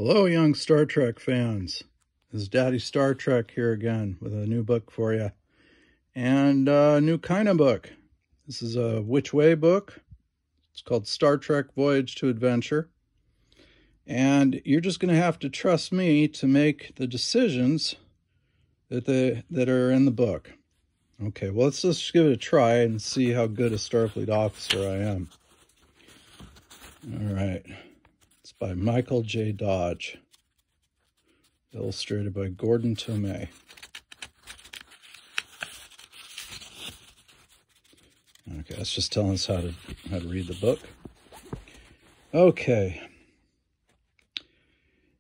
Hello, young Star Trek fans. This is Daddy Star Trek here again with a new book for you. And a new kind of book. This is a Which Way book. It's called Star Trek Voyage to Adventure. And you're just going to have to trust me to make the decisions that are in the book. Okay, well, let's just give it a try and see how good a Starfleet officer I am. All right. It's by Michael J. Dodge. Illustrated by Gordon Tomei. Okay, that's just telling us how to read the book. Okay.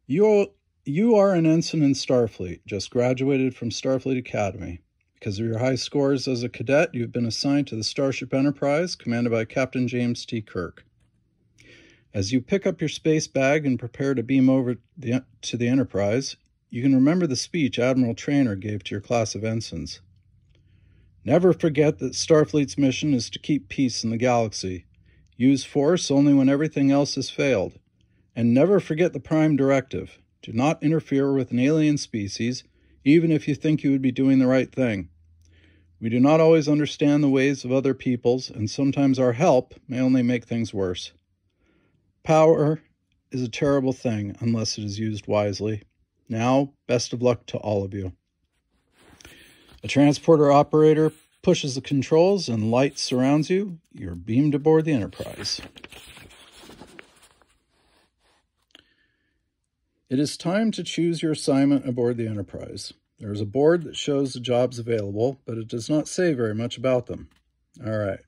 You are an ensign in Starfleet, just graduated from Starfleet Academy. Because of your high scores as a cadet, you've been assigned to the Starship Enterprise, commanded by Captain James T. Kirk. As you pick up your space bag and prepare to beam over to the Enterprise, you can remember the speech Admiral Traynor gave to your class of ensigns. Never forget that Starfleet's mission is to keep peace in the galaxy. Use force only when everything else has failed. And never forget the Prime Directive. Do not interfere with an alien species, even if you think you would be doing the right thing. We do not always understand the ways of other peoples, and sometimes our help may only make things worse. Power is a terrible thing unless it is used wisely. Now, best of luck to all of you. A transporter operator pushes the controls and light surrounds you. You're beamed aboard the Enterprise. It is time to choose your assignment aboard the Enterprise. There is a board that shows the jobs available, but it does not say very much about them. All right.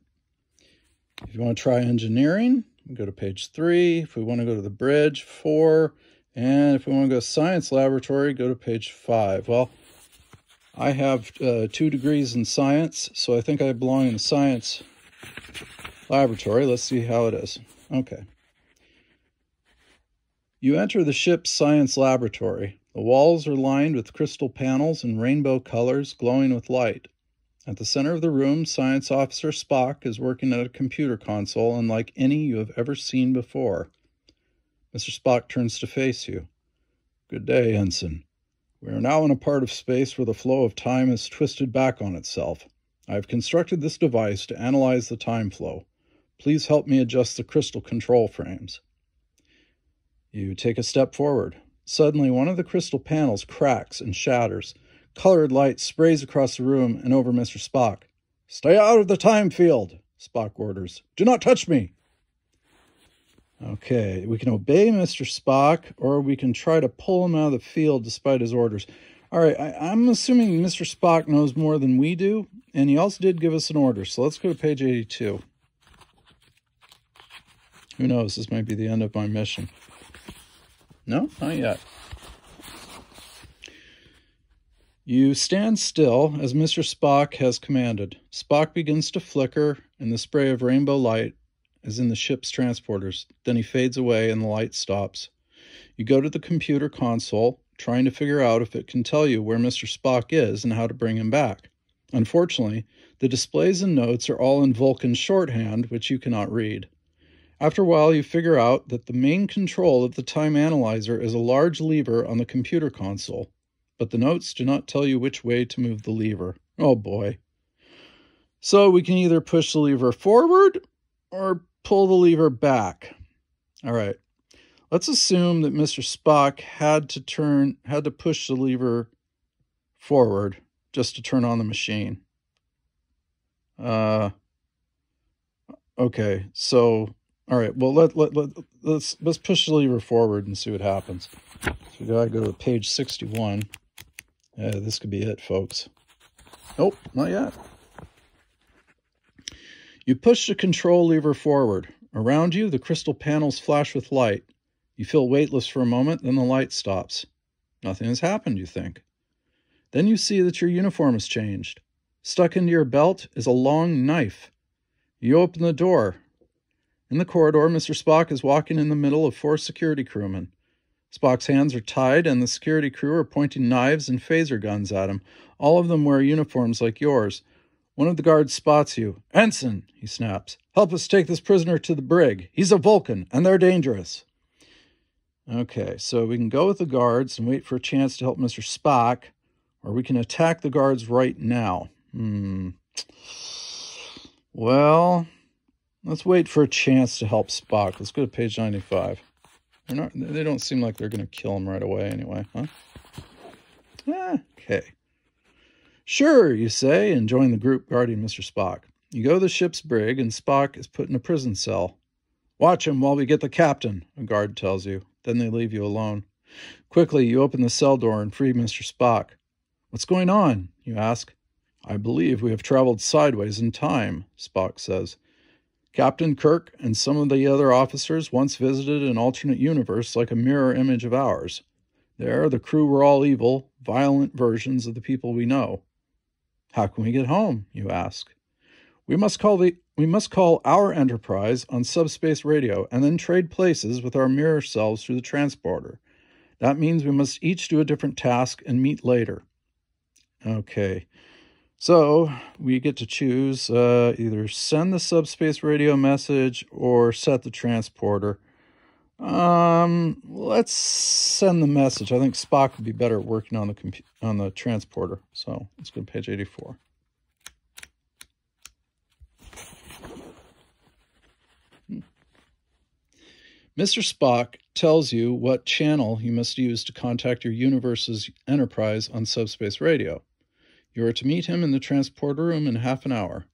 If you want to try engineering, we go to page 3. If we want to go to the bridge, 4. And if we want to go to science laboratory, go to page 5. Well, I have 2 degrees in science, so I think I belong in the science laboratory. Let's see how it is. Okay. You enter the ship's science laboratory. The walls are lined with crystal panels in rainbow colors glowing with light. At the center of the room, Science Officer Spock is working at a computer console unlike any you have ever seen before. Mr. Spock turns to face you. Good day, Ensign. We are now in a part of space where the flow of time is twisted back on itself. I have constructed this device to analyze the time flow. Please help me adjust the crystal control frames. You take a step forward. Suddenly, one of the crystal panels cracks and shatters. Colored light sprays across the room and over Mr. Spock. Stay out of the time field, Spock orders. Do not touch me. Okay, we can obey Mr. Spock, or we can try to pull him out of the field despite his orders. All right, I'm assuming Mr. Spock knows more than we do, and he also did give us an order, so let's go to page 82. Who knows, this might be the end of my mission. No, not yet. You stand still as Mr. Spock has commanded. Spock begins to flicker in the spray of rainbow light as in the ship's transporters. Then he fades away and the light stops. You go to the computer console, trying to figure out if it can tell you where Mr. Spock is and how to bring him back. Unfortunately, the displays and notes are all in Vulcan shorthand, which you cannot read. After a while, you figure out that the main control of the time analyzer is a large lever on the computer console, but the notes do not tell you which way to move the lever. Oh boy. So we can either push the lever forward or pull the lever back. All right. Let's assume that Mr. Spock had to push the lever forward just to turn on the machine. Okay, so all right, well, let's push the lever forward and see what happens. So we gotta go to page 61. This could be it, folks. Nope, not yet. You push the control lever forward. Around you, the crystal panels flash with light. You feel weightless for a moment, then the light stops. Nothing has happened, you think. Then you see that your uniform has changed. Stuck into your belt is a long knife. You open the door. In the corridor, Mr. Spock is walking in the middle of 4 security crewmen. Spock's hands are tied, and the security crew are pointing knives and phaser guns at him. All of them wear uniforms like yours. One of the guards spots you. Ensign, he snaps. Help us take this prisoner to the brig. He's a Vulcan, and they're dangerous. Okay, so we can go with the guards and wait for a chance to help Mr. Spock, or we can attack the guards right now. Well, let's wait for a chance to help Spock. Let's go to page 95. They don't seem like they're going to kill him right away anyway, huh? Okay. Sure, you say, and join the group guarding Mr. Spock. You go to the ship's brig, and Spock is put in a prison cell. Watch him while we get the captain, a guard tells you. Then they leave you alone. Quickly, you open the cell door and free Mr. Spock. What's going on? You ask. I believe we have traveled sideways in time, Spock says. Captain Kirk and some of the other officers once visited an alternate universe like a mirror image of ours. There, the crew were all evil, violent versions of the people we know. How can we get home? You ask. We must call our Enterprise on subspace radio and then trade places with our mirror selves through the transporter. That means we must each do a different task and meet later. Okay, so we get to choose either send the subspace radio message or set the transporter. Let's send the message. I think Spock would be better at working on the transporter. So let's go to page 84. Mr. Spock tells you what channel you must use to contact your universe's Enterprise on subspace radio. You are to meet him in the transporter room in half an hour.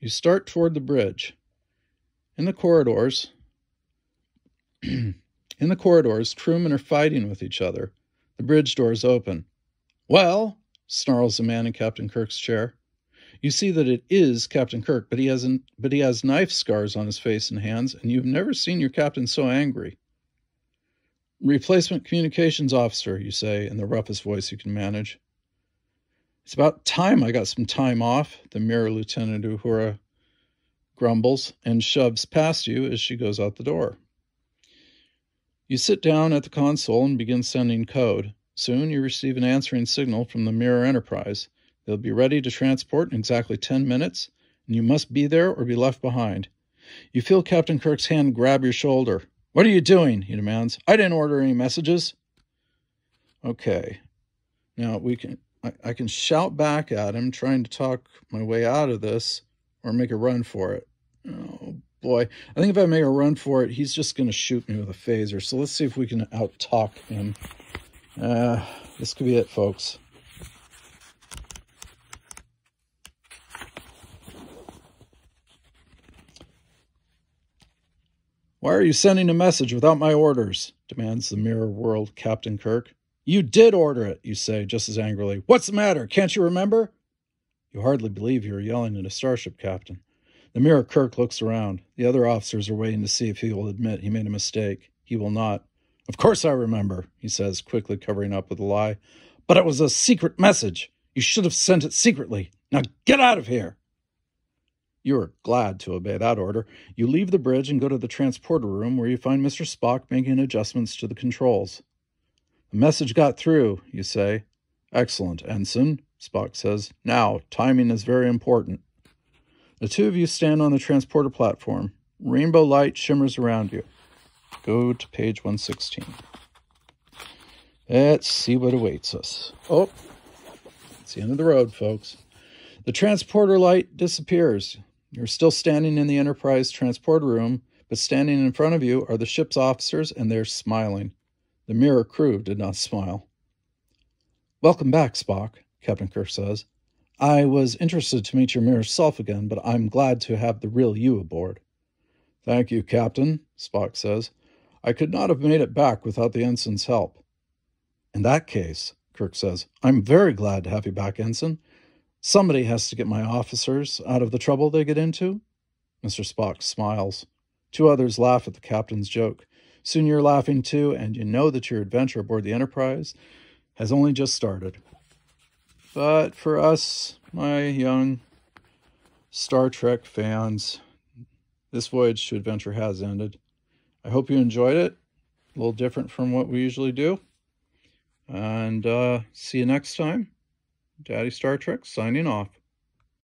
You start toward the bridge. In the corridors, crewmen are fighting with each other. The bridge doors open. Well, snarls the man in Captain Kirk's chair. You see that it is Captain Kirk, but he has knife scars on his face and hands, and you've never seen your captain so angry. Replacement communications officer, you say, in the roughest voice you can manage. It's about time I got some time off, the mirror Lieutenant Uhura grumbles and shoves past you as she goes out the door. You sit down at the console and begin sending code. Soon you receive an answering signal from the Mirror Enterprise. They'll be ready to transport in exactly 10 minutes, and you must be there or be left behind. You feel Captain Kirk's hand grab your shoulder. What are you doing? He demands. I didn't order any messages. Okay. Now I can shout back at him, trying to talk my way out of this, or make a run for it. Oh boy. I think if I make a run for it, he's just going to shoot me with a phaser. So let's see if we can out-talk him. This could be it, folks. Why are you sending a message without my orders? Demands the mirror world Captain Kirk. You did order it, you say, just as angrily. What's the matter? Can't you remember? You hardly believe you are yelling at a starship captain. The mirror Kirk looks around. The other officers are waiting to see if he will admit he made a mistake. He will not. Of course I remember, he says, quickly covering up with a lie. But it was a secret message. You should have sent it secretly. Now get out of here. You are glad to obey that order. You leave the bridge and go to the transporter room where you find Mr. Spock making adjustments to the controls. The message got through, you say. Excellent, Ensign, Spock says. Now, timing is very important. The two of you stand on the transporter platform. Rainbow light shimmers around you. Go to page 116. Let's see what awaits us. Oh, it's the end of the road, folks. The transporter light disappears. You're still standing in the Enterprise transporter room, but standing in front of you are the ship's officers, and they're smiling. The mirror crew did not smile. Welcome back, Spock, Captain Kirk says. I was interested to meet your mirror self again, but I'm glad to have the real you aboard. Thank you, Captain, Spock says. I could not have made it back without the ensign's help. In that case, Kirk says, I'm very glad to have you back, Ensign. Somebody has to get my officers out of the trouble they get into. Mr. Spock smiles. Two others laugh at the captain's joke. Soon you're laughing too, and you know that your adventure aboard the Enterprise has only just started. But for us, my young Star Trek fans, this voyage to adventure has ended. I hope you enjoyed it. A little different from what we usually do. And see you next time. Daddy Star Trek signing off.